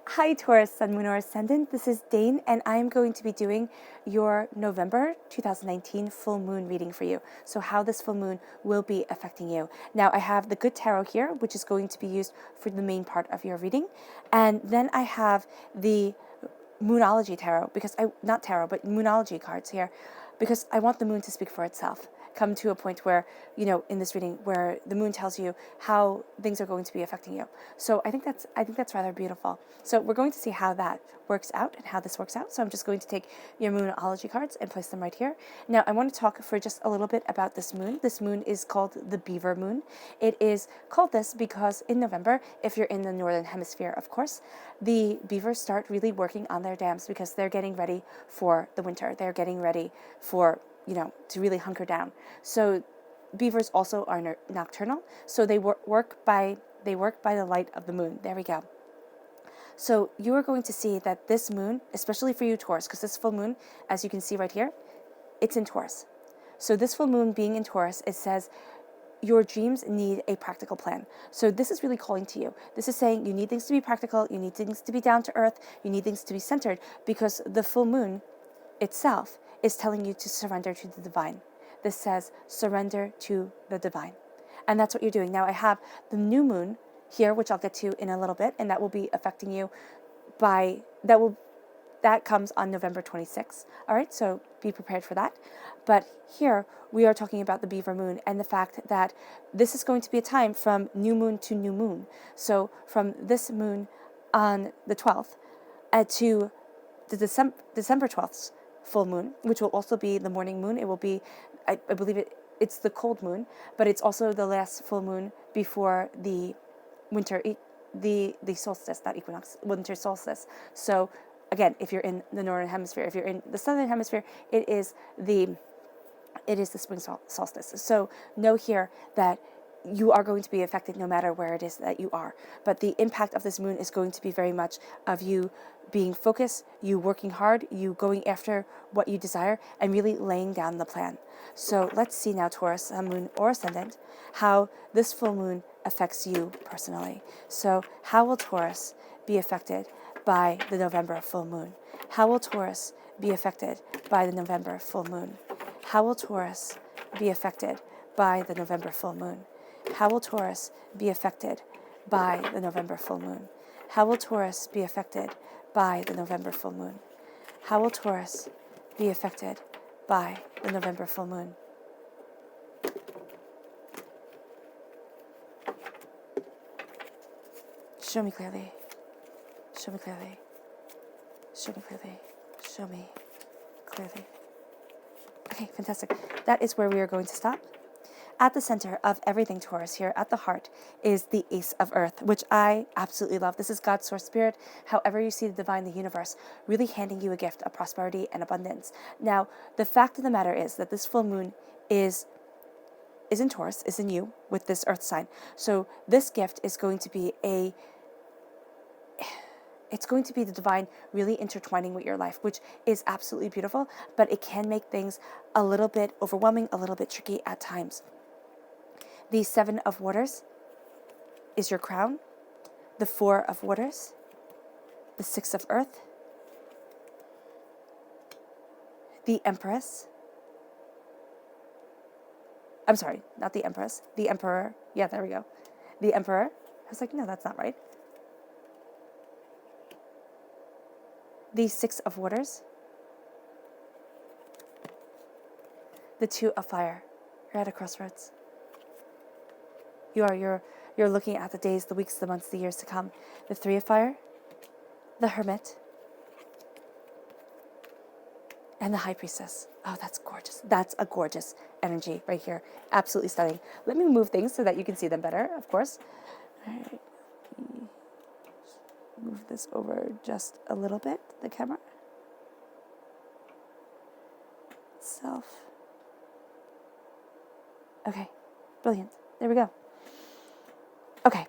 Hi Taurus, Sun, Moon, or Ascendant. This is Dane, and I am going to be doing your November 2019 full moon reading for you. So how this full moon will be affecting you. Now I have the Good Tarot here, which is going to be used for the main part of your reading. And then I have the Moonology Tarot, not tarot, but Moonology cards here, because I want the moon to speak for itself. Come to a point where, in this reading, where the moon tells you how things are going to be affecting you. So I think that's rather beautiful. So we're going to see how that works out and how this works out. So I'm just going to take your Moonology cards and place them right here. Now I want to talk for just a little bit about this moon. This moon is called the Beaver Moon. It is called this because in November, if you're in the Northern Hemisphere, of course, the beavers start really working on their dams because they're getting ready for the winter. They're getting ready for to really hunker down. So beavers also are nocturnal, so they work by the light of the moon. There we go. So you are going to see that this moon, especially for you Taurus, because this full moon, as you can see right here, it's in Taurus. So this full moon being in Taurus, it says your dreams need a practical plan. So this is really calling to you. This is saying you need things to be practical, you need things to be down to earth, you need things to be centered, because the full moon itself is telling you to surrender to the divine. This says surrender to the divine. And that's what you're doing. Now I have the new moon here, which I'll get to in a little bit, and that will be affecting you that comes on November 26th. All right, so be prepared for that. But here we are talking about the Beaver Moon and the fact that this is going to be a time from new moon to new moon. So from this moon on the 12th to the December 12th full moon, which will also be the morning moon. It will be, I believe it's the cold moon, but it's also the last full moon before the winter, the solstice, not equinox, winter solstice. So again, if you're in the northern hemisphere, if you're in the southern hemisphere, it is the spring solstice. So know here that you are going to be affected no matter where it is that you are. But the impact of this moon is going to be very much of you being focused, you working hard, you going after what you desire, and really laying down the plan. So let's see now, Taurus, Sun, Moon, or Ascendant, how this full moon affects you personally. So how will Taurus be affected by the November full moon? How will Taurus be affected by the November full moon? How will Taurus be affected by the November full moon? How will Taurus be affected by the November full moon? How will Taurus be affected by the November full moon? How will Taurus be affected by the November full moon? Show me clearly. Show me clearly. Show me clearly. Show me clearly. Okay, fantastic. That is where we are going to stop. At the center of everything, Taurus, here at the heart, is the Ace of Earth, which I absolutely love. This is God's source spirit, however you see the divine, the universe, really handing you a gift of prosperity and abundance. Now, the fact of the matter is that this full moon is in Taurus, is in you, with this earth sign. So this gift is going to be it's going to be the divine really intertwining with your life, which is absolutely beautiful, but it can make things a little bit overwhelming, a little bit tricky at times. The Seven of Waters is your crown, the Four of Waters, the Six of Earth, the Empress. I'm sorry, not the Empress, the Emperor. Yeah, there we go. The Emperor. I was like, no, that's not right. The Six of Waters, the Two of Fire. You're at a crossroads. You're looking at the days, the weeks, the months, the years to come. The Three of Fire, the Hermit, and the High Priestess. Oh, that's gorgeous. That's a gorgeous energy right here. Absolutely stunning. Let me move things so that you can see them better, of course. All right. Move this over just a little bit, the camera itself. Okay, brilliant. There we go. Okay,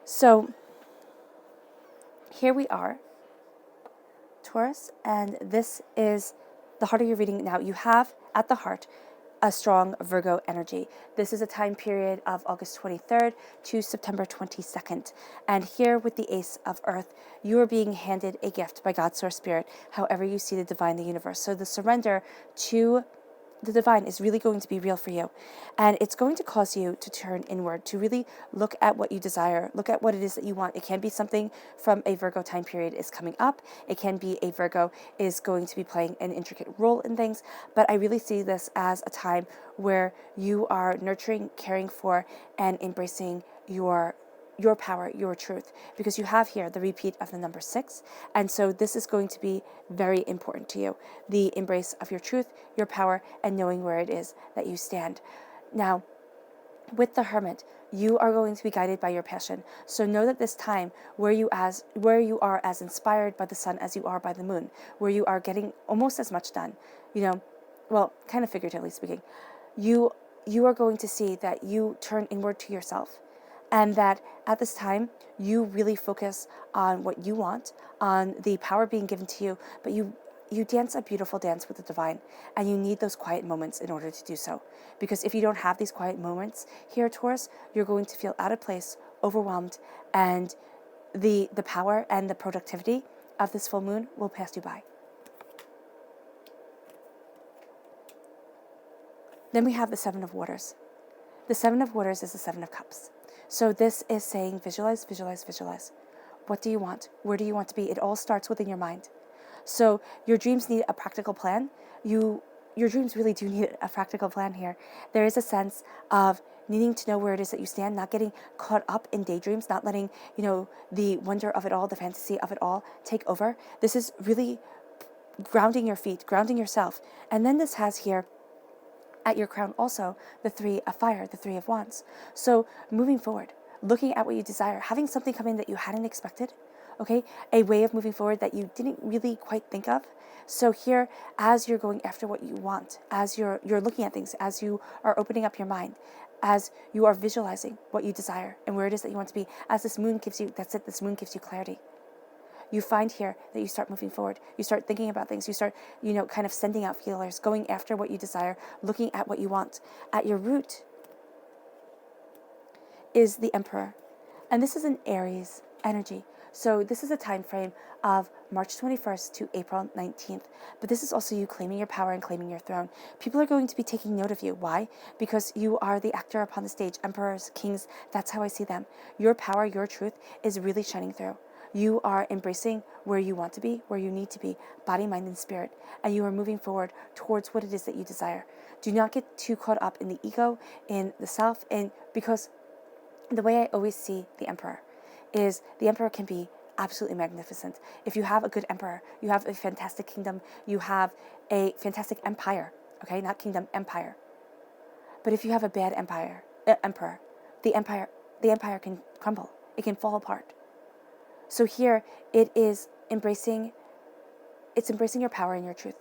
so here we are, Taurus, and this is the heart of your reading. Now you have at the heart a strong Virgo energy. This is a time period of August 23rd to September 22nd. And here with the Ace of Earth, you are being handed a gift by God, Source Spirit, however you see the divine, the universe. So the surrender to the divine is really going to be real for you. And it's going to cause you to turn inward, to really look at what you desire, look at what it is that you want. It can be something from a Virgo time period is coming up. It can be a Virgo is going to be playing an intricate role in things. But I really see this as a time where you are nurturing, caring for, and embracing your power, your truth, because you have here the repeat of the number 6. And so this is going to be very important to you. The embrace of your truth, your power, and knowing where it is that you stand. Now, with the Hermit, you are going to be guided by your passion. So know that this time where you are as inspired by the sun as you are by the moon, where you are getting almost as much done, well, kind of figuratively speaking, you are going to see that you turn inward to yourself. And that at this time, you really focus on what you want, on the power being given to you, but you dance a beautiful dance with the divine, and you need those quiet moments in order to do so. Because if you don't have these quiet moments here, Taurus, you're going to feel out of place, overwhelmed, and the power and the productivity of this full moon will pass you by. Then we have the Seven of Waters. The Seven of Waters is the Seven of Cups. So this is saying visualize, visualize, visualize. What do you want? Where do you want to be? It all starts within your mind. So your dreams need a practical plan. Your dreams really do need a practical plan here. There is a sense of needing to know where it is that you stand, not getting caught up in daydreams, not letting, the wonder of it all, the fantasy of it all take over. This is really grounding your feet, grounding yourself. And then this has here at your crown also the Three of Fire, the Three of Wands. So moving forward, looking at what you desire, having something come in that you hadn't expected, okay? A way of moving forward that you didn't really quite think of. So here, as you're going after what you want, as you're looking at things, as you are opening up your mind, as you are visualizing what you desire and where it is that you want to be, as this moon gives you, this moon gives you clarity. You find here that you start moving forward. You start thinking about things. You start, kind of sending out feelers, going after what you desire, looking at what you want. At your root is the Emperor. And this is an Aries energy. So this is a time frame of March 21st to April 19th. But this is also you claiming your power and claiming your throne. People are going to be taking note of you. Why? Because you are the actor upon the stage. Emperors, kings, that's how I see them. Your power, your truth is really shining through. You are embracing where you want to be, where you need to be, body, mind, and spirit, and you are moving forward towards what it is that you desire. Do not get too caught up in the ego, in the self, and because the way I always see the Emperor is the Emperor can be absolutely magnificent. If you have a good Emperor, you have a fantastic kingdom, you have a fantastic empire, okay, not kingdom, empire. But if you have a bad emperor, the empire can crumble, it can fall apart. So here it is embracing your power and your truth.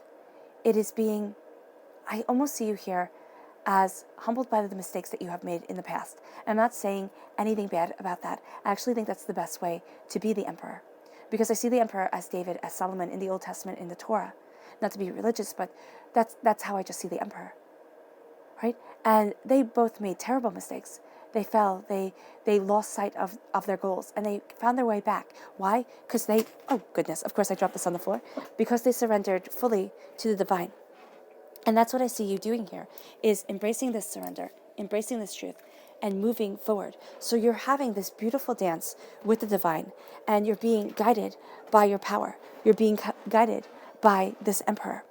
It is being, I almost see you here as humbled by the mistakes that you have made in the past. I'm not saying anything bad about that. I actually think that's the best way to be the Emperor. Because I see the Emperor as David, as Solomon in the Old Testament, in the Torah. Not to be religious, but that's how I just see the Emperor. Right? And they both made terrible mistakes. They fell, they lost sight of their goals, and they found their way back. Why? Because oh goodness, of course I dropped this on the floor. Because they surrendered fully to the divine. And that's what I see you doing here, is embracing this surrender, embracing this truth, and moving forward. So you're having this beautiful dance with the divine, and you're being guided by your power. You're being guided by this Emperor,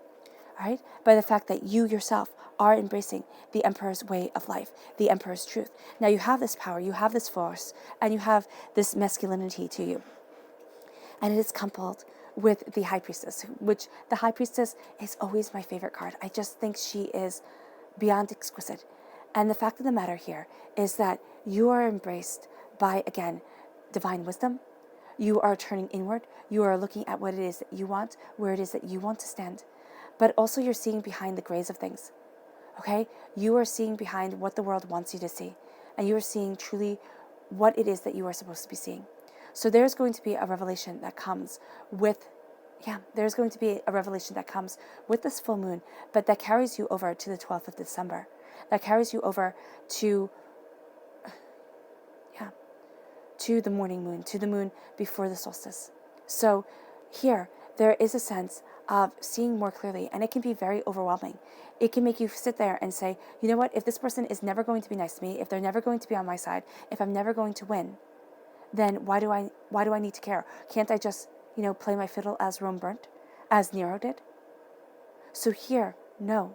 all right? By the fact that you yourself are embracing the Emperor's way of life, the Emperor's truth. Now you have this power, you have this force, and you have this masculinity to you. And it is coupled with the High Priestess, which the High Priestess is always my favorite card. I just think she is beyond exquisite. And the fact of the matter here is that you are embraced by, again, divine wisdom. You are turning inward. You are looking at what it is that you want, where it is that you want to stand. But also you're seeing behind the grays of things. Okay? You are seeing behind what the world wants you to see. And you are seeing truly what it is that you are supposed to be seeing. So there's going to be a revelation that comes with Yeah, there's going to be a revelation that comes with this full moon, but that carries you over to the 12th of December. That carries you over to, yeah, to the morning moon, to the moon before the solstice. So here, there is a sense of seeing more clearly, and it can be very overwhelming. It can make you sit there and say, you know what, if this person is never going to be nice to me, if they're never going to be on my side, if I'm never going to win, then why do I need to care? Can't I just, play my fiddle as Rome burnt, as Nero did? So here, know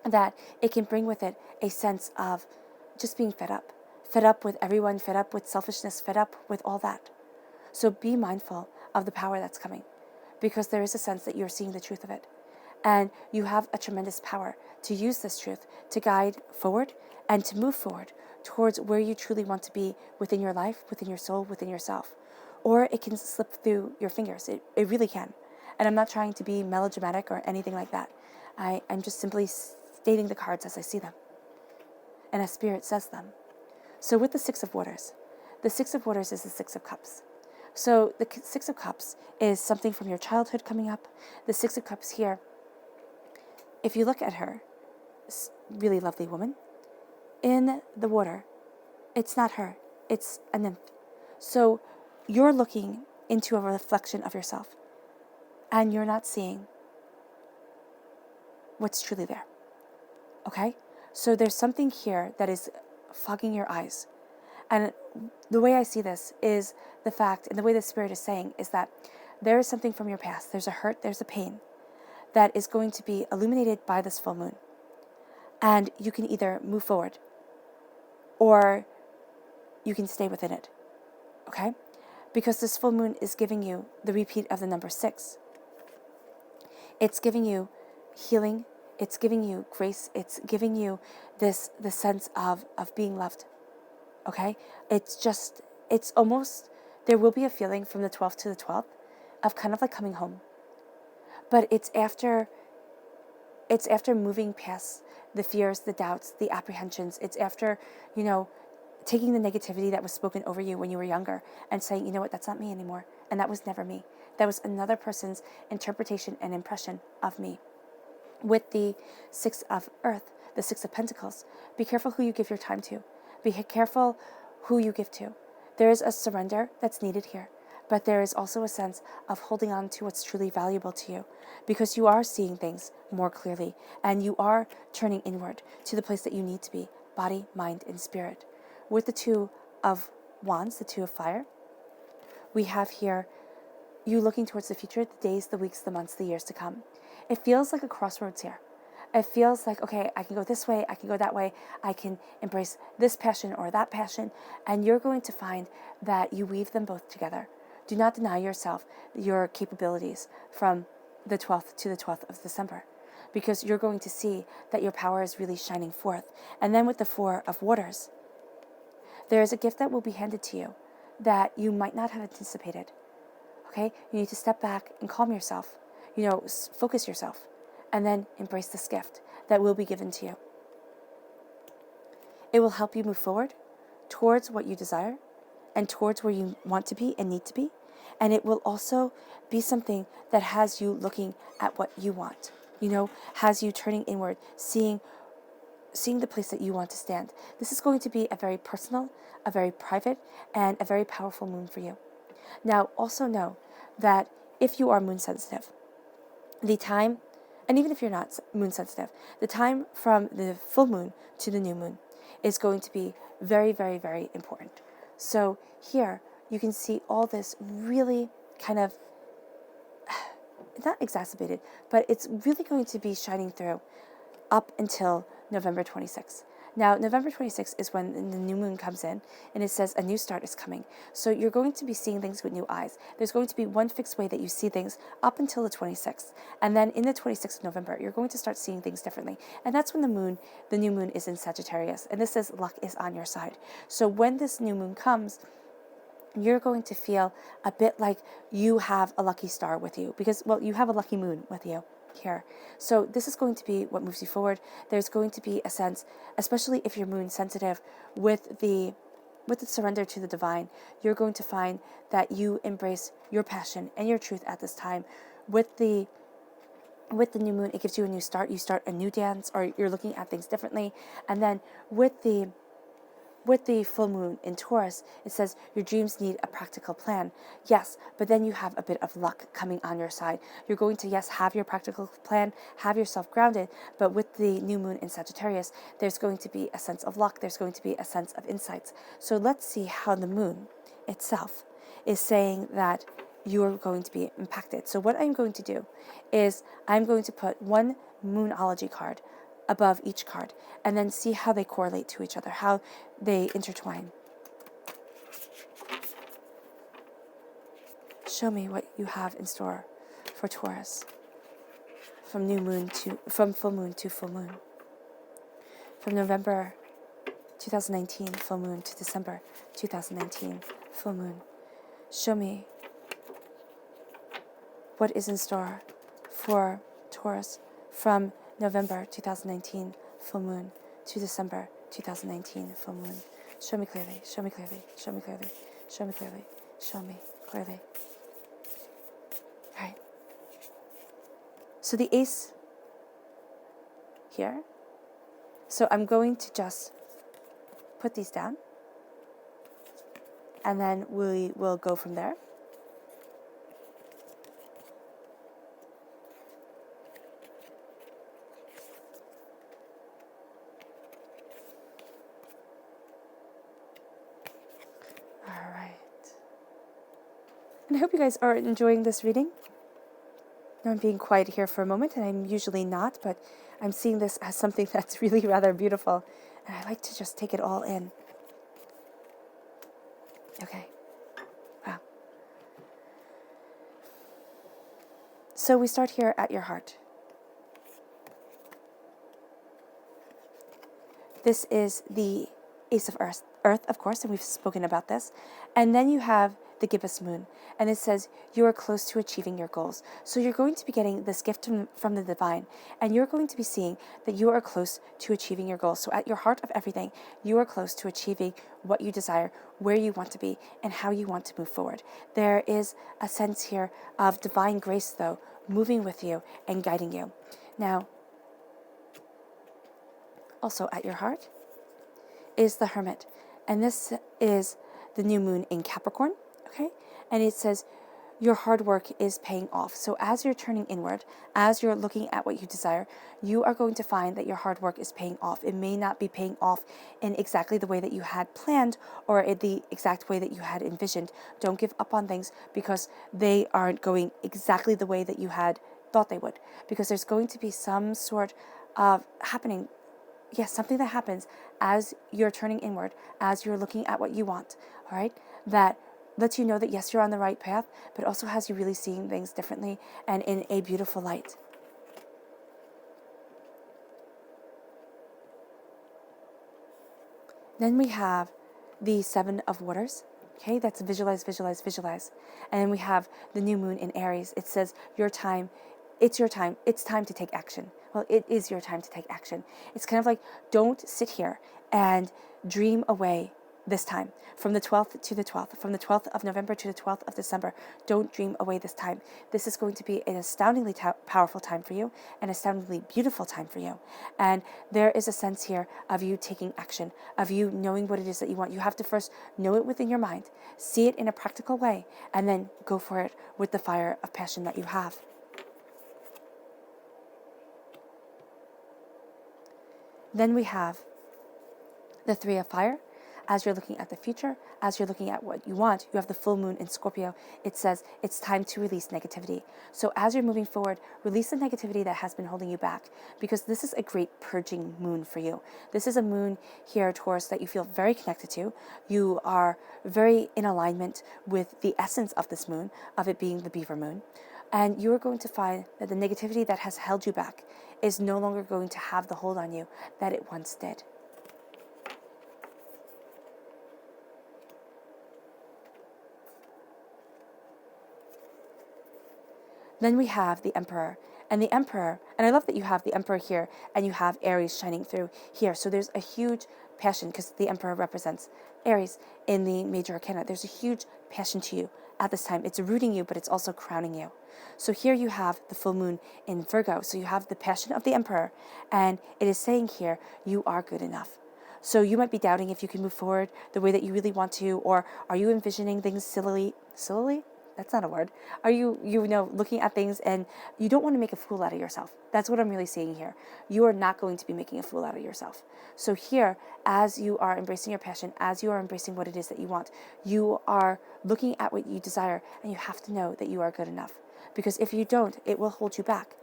that it can bring with it a sense of just being fed up with everyone, fed up with selfishness, fed up with all that. So be mindful of the power that's coming, because there is a sense that you're seeing the truth of it. And you have a tremendous power to use this truth to guide forward and to move forward towards where you truly want to be within your life, within your soul, within yourself. Or it can slip through your fingers. It really can. And I'm not trying to be melodramatic or anything like that. I'm just simply stating the cards as I see them and as Spirit says them. So with the Six of Waters, the Six of Waters is the Six of Cups. So the Six of Cups is something from your childhood coming up. The Six of Cups here, if you look at her, really lovely woman, in the water, it's not her, it's a nymph. So you're looking into a reflection of yourself, and you're not seeing what's truly there. Okay? So there's something here that is fogging your eyes. And the way I see this is the fact, and the way the Spirit is saying, is that there is something from your past. There's a hurt, there's a pain that is going to be illuminated by this full moon. And you can either move forward or you can stay within it. Okay? Because this full moon is giving you the repeat of the number 6. It's giving you healing. It's giving you grace. It's giving you the sense of being loved. Okay? It's almost, there will be a feeling from the 12th to the 12th of kind of like coming home. But it's after moving past the fears, the doubts, the apprehensions. It's after, taking the negativity that was spoken over you when you were younger and saying, you know what, that's not me anymore. And that was never me. That was another person's interpretation and impression of me. With the Six of Earth, the Six of Pentacles, be careful who you give your time to. Be careful who you give to. There is a surrender that's needed here, but there is also a sense of holding on to what's truly valuable to you, because you are seeing things more clearly and you are turning inward to the place that you need to be, body, mind, and spirit. With the Two of Wands, the Two of Fire, we have here you looking towards the future, the days, the weeks, the months, the years to come. It feels like a crossroads here. It feels like, okay, I can go this way, I can go that way, I can embrace this passion or that passion, and you're going to find that you weave them both together. Do not deny yourself your capabilities from the 12th to the 12th of December, because you're going to see that your power is really shining forth. And then with the Four of Waters, there is a gift that will be handed to you that you might not have anticipated. Okay? You need to step back and calm yourself, focus yourself, and then embrace this gift that will be given to you. It will help you move forward towards what you desire and towards where you want to be and need to be. And it will also be something that has you looking at what you want, has you turning inward, seeing the place that you want to stand. This is going to be a very personal, a very private, and a very powerful moon for you. Now, also know that if you are moon sensitive, the time, and even if you're not moon sensitive, the time from the full moon to the new moon is going to be very, very, very important. So here you can see all this really kind of, not exacerbated, but it's really going to be shining through up until November 26th. Now, November 26th is when the new moon comes in, and it says a new start is coming. So you're going to be seeing things with new eyes. There's going to be one fixed way that you see things up until the 26th. And then in the 26th of November, you're going to start seeing things differently. And that's when the new moon is in Sagittarius. And this says luck is on your side. So when this new moon comes, you're going to feel a bit like you have a lucky star with you, because, you have a lucky moon with you here. So this is going to be what moves you forward. There's going to be a sense, especially if you're moon sensitive, with the with the surrender to the divine, you're going to find that you embrace your passion and your truth at this time. With the new moon, it gives you a new start. You start a new dance, or you're looking at things differently. And then with the full moon in Taurus, it says your dreams need a practical plan. Yes, but then you have a bit of luck coming on your side. You're going to, yes, have your practical plan, have yourself grounded, but with the new moon in Sagittarius, there's going to be a sense of luck. There's going to be a sense of insights. So let's see how the moon itself is saying that you are going to be impacted. So what I'm going to do is I'm going to put one Moonology card above each card and then see how they correlate to each other, how they intertwine. Show me what you have in store for Taurus from full moon to full moon. From November 2019 full moon to December 2019 full moon. Show me what is in store for Taurus from November 2019 full moon to December 2019 full moon. Show me clearly, show me clearly, show me clearly, show me clearly, show me clearly. All right. So the ace here. So I'm going to just put these down, and then we will go from there. And I hope you guys are enjoying this reading. Now I'm being quiet here for a moment, and I'm usually not, but I'm seeing this as something that's really rather beautiful, and I like to just take it all in. Okay. Wow. So we start here at your heart. This is the Ace of Earth, of course, and we've spoken about this. And then you have the gibbous moon, and it says you are close to achieving your goals. So you're going to be getting this gift from the divine, and you're going to be seeing that you are close to achieving your goals. So at your heart of everything, you are close to achieving what you desire, where you want to be, and how you want to move forward. There is a sense here of divine grace, though, moving with you and guiding you. Now, also at your heart is the Hermit, and this is the new moon in Capricorn, okay? And it says your hard work is paying off. So as you're turning inward, as you're looking at what you desire, you are going to find that your hard work is paying off. It may not be paying off in exactly the way that you had planned or in the exact way that you had envisioned. Don't give up on things because they aren't going exactly the way that you had thought they would, because there's going to be some sort of happening. Yes, something that happens as you're turning inward, as you're looking at what you want, all right, that lets you know that, yes, you're on the right path, but also has you really seeing things differently and in a beautiful light. Then we have the Seven of Waters. Okay, that's visualize, visualize, visualize. And then we have the new moon in Aries. It says your time, it's your time. It's time to take action. Well, it is your time to take action. It's kind of like, don't sit here and dream away this time. From the 12th to the 12th, from the 12th of November to the 12th of December, don't dream away this time. This is going to be an astoundingly powerful time for you, an astoundingly beautiful time for you. And there is a sense here of you taking action, of you knowing what it is that you want. You have to first know it within your mind, see it in a practical way, and then go for it with the fire of passion that you have. Then we have the Three of Fire. As you're looking at the future, as you're looking at what you want, you have the full moon in Scorpio. It says it's time to release negativity. So as you're moving forward, release the negativity that has been holding you back, because this is a great purging moon for you. This is a moon here, Taurus, that you feel very connected to. You are very in alignment with the essence of this moon, of it being the beaver moon. And you are going to find that the negativity that has held you back is no longer going to have the hold on you that it once did. Then we have the Emperor. And the Emperor, and I love that you have the Emperor here and you have Aries shining through here. So there's a huge passion because the Emperor represents Aries in the major arcana. There's a huge passion to you at this time. It's rooting you, but it's also crowning you. So here you have the full moon in Virgo. So you have the passion of the Emperor, and it is saying here, you are good enough. So you might be doubting if you can move forward the way that you really want to, or are you envisioning things sillily? That's not a word. Are you looking at things and you don't want to make a fool out of yourself? That's what I'm really seeing here. You are not going to be making a fool out of yourself. So here, as you are embracing your passion, as you are embracing what it is that you want, you are looking at what you desire, and you have to know that you are good enough. Because if you don't, it will hold you back.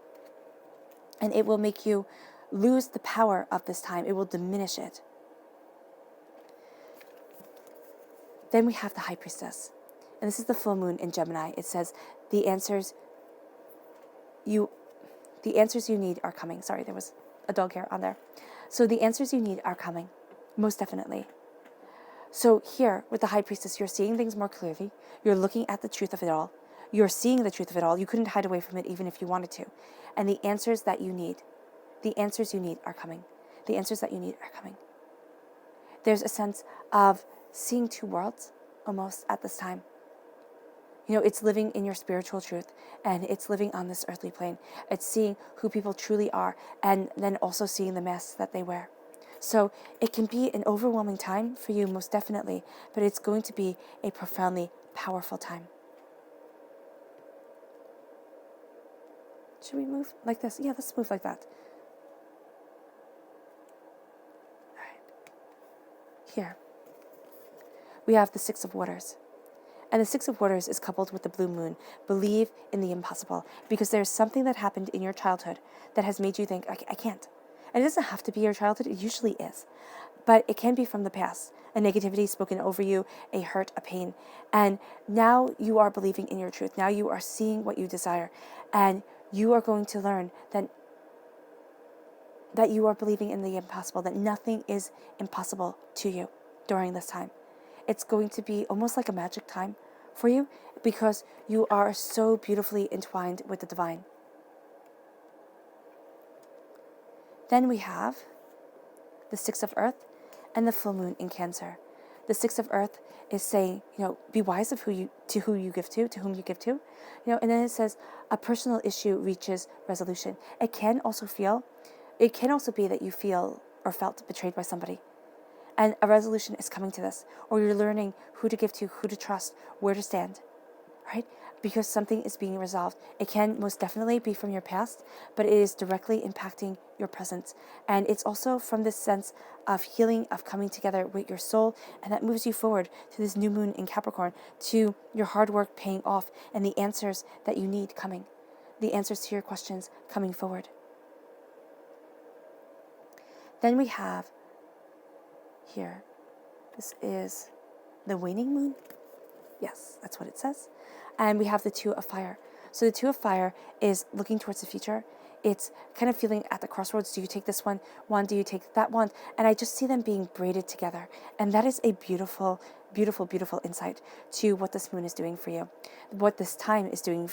And it will make you lose the power of this time. It will diminish it. Then we have the High Priestess. And this is the full moon in Gemini. It says, the answers you need are coming. Sorry, there was a dog hair on there. So the answers you need are coming, most definitely. So here, with the High Priestess, you're seeing things more clearly. You're looking at the truth of it all. You're seeing the truth of it all. You couldn't hide away from it even if you wanted to. And the answers that you need, are coming. The answers that you need are coming. There's a sense of seeing two worlds almost at this time. It's living in your spiritual truth, and it's living on this earthly plane. It's seeing who people truly are, and then also seeing the masks that they wear. So it can be an overwhelming time for you, most definitely, but it's going to be a profoundly powerful time. Should we move like this? Yeah, let's move like that. All right. Here, we have the Six of Waters. And the Six of Waters is coupled with the blue moon. Believe in the impossible, because there's something that happened in your childhood that has made you think, I can't. And it doesn't have to be your childhood. It usually is. But it can be from the past. A negativity spoken over you, a hurt, a pain. And now you are believing in your truth. Now you are seeing what you desire. And you are going to learn that you are believing in the impossible, that nothing is impossible to you during this time. It's going to be almost like a magic time for you because you are so beautifully entwined with the divine. Then we have the Six of Earth and the full moon in Cancer. The Six of Earth is saying, be wise of whom you give to. And then it says a personal issue reaches resolution. It can also be that you feel or felt betrayed by somebody. And a resolution is coming to this, or you're learning who to give to, who to trust, where to stand, right? Because something is being resolved. It can most definitely be from your past, but it is directly impacting your present. And it's also from this sense of healing, of coming together with your soul, and that moves you forward to this new moon in Capricorn, to your hard work paying off, and the answers that you need coming, the answers to your questions coming forward. Then we have here, this is the waning moon. Yes, that's what it says. And we have the Two of Fire. So the Two of Fire is looking towards the future. It's kind of feeling at the crossroads. Do you take this one? Do you take that one? And I just see them being braided together. And that is a beautiful, beautiful, beautiful insight to what this moon is doing for you, what this time is doing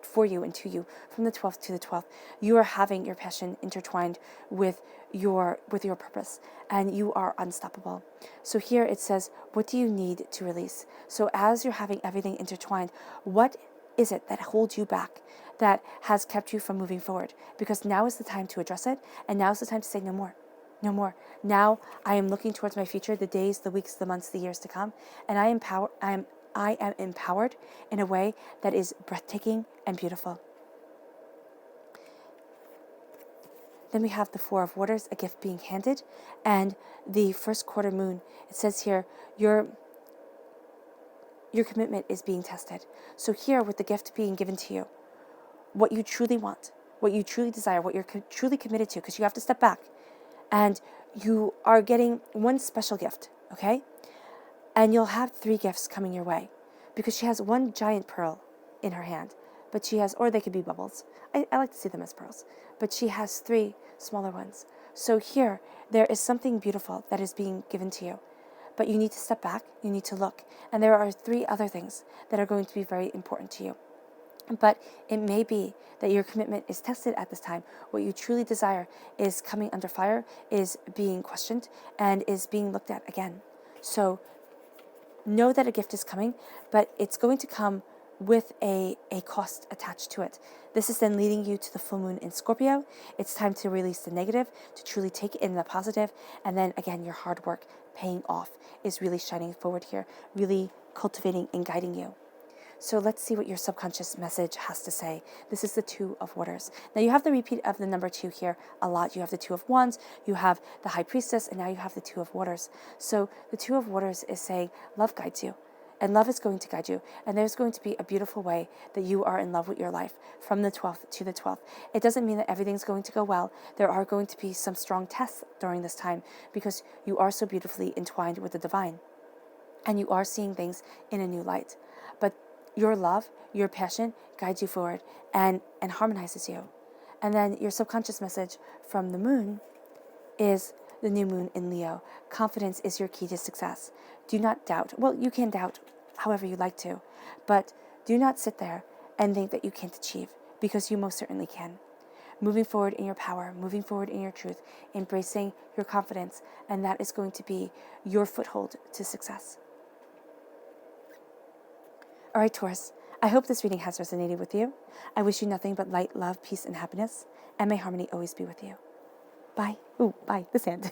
for you and to you from the 12th to the 12th. You are having your passion intertwined with your purpose, and you are unstoppable. So here it says, what do you need to release? So as you're having everything intertwined, what is it that holds you back, that has kept you from moving forward? Because now is the time to address it, and now is the time to say no more. No more. Now I am looking towards my future, the days, the weeks, the months, the years to come, and I am empowered in a way that is breathtaking and beautiful. Then we have the Four of Waters, a gift being handed, and the first quarter moon. It says here, your commitment is being tested. So here, with the gift being given to you, what you truly want, what you truly desire, what you're truly committed to, because you have to step back, and you are getting one special gift, okay? And you'll have 3 gifts coming your way, because she has one giant pearl in her hand, but she has, or they could be bubbles. I like to see them as pearls, but she has 3 smaller ones. So here, there is something beautiful that is being given to you, but you need to step back, you need to look, and there are 3 other things that are going to be very important to you. But it may be that your commitment is tested at this time. What you truly desire is coming under fire, is being questioned, and is being looked at again. So know that a gift is coming, but it's going to come with a cost attached to it. This is then leading you to the full moon in Scorpio. It's time to release the negative, to truly take in the positive, and then again, your hard work paying off is really shining forward here, really cultivating and guiding you. So let's see what your subconscious message has to say. This is the Two of Waters. Now you have the repeat of the number 2 here a lot. You have the Two of Wands, you have the High Priestess, and now you have the Two of Waters. So the Two of Waters is saying love guides you. And love is going to guide you. And there's going to be a beautiful way that you are in love with your life from the 12th to the 12th. It doesn't mean that everything's going to go well. There are going to be some strong tests during this time because you are so beautifully entwined with the divine. And you are seeing things in a new light. But your love, your passion guides you forward and harmonizes you. And then your subconscious message from the moon is the new moon in Leo. Confidence is your key to success. Do not doubt. Well, you can doubt however you like to, but do not sit there and think that you can't achieve, because you most certainly can. Moving forward in your power, moving forward in your truth, embracing your confidence, and that is going to be your foothold to success. All right, Taurus, I hope this reading has resonated with you. I wish you nothing but light, love, peace, and happiness, and may harmony always be with you. Bye. Ooh, bye. This hand.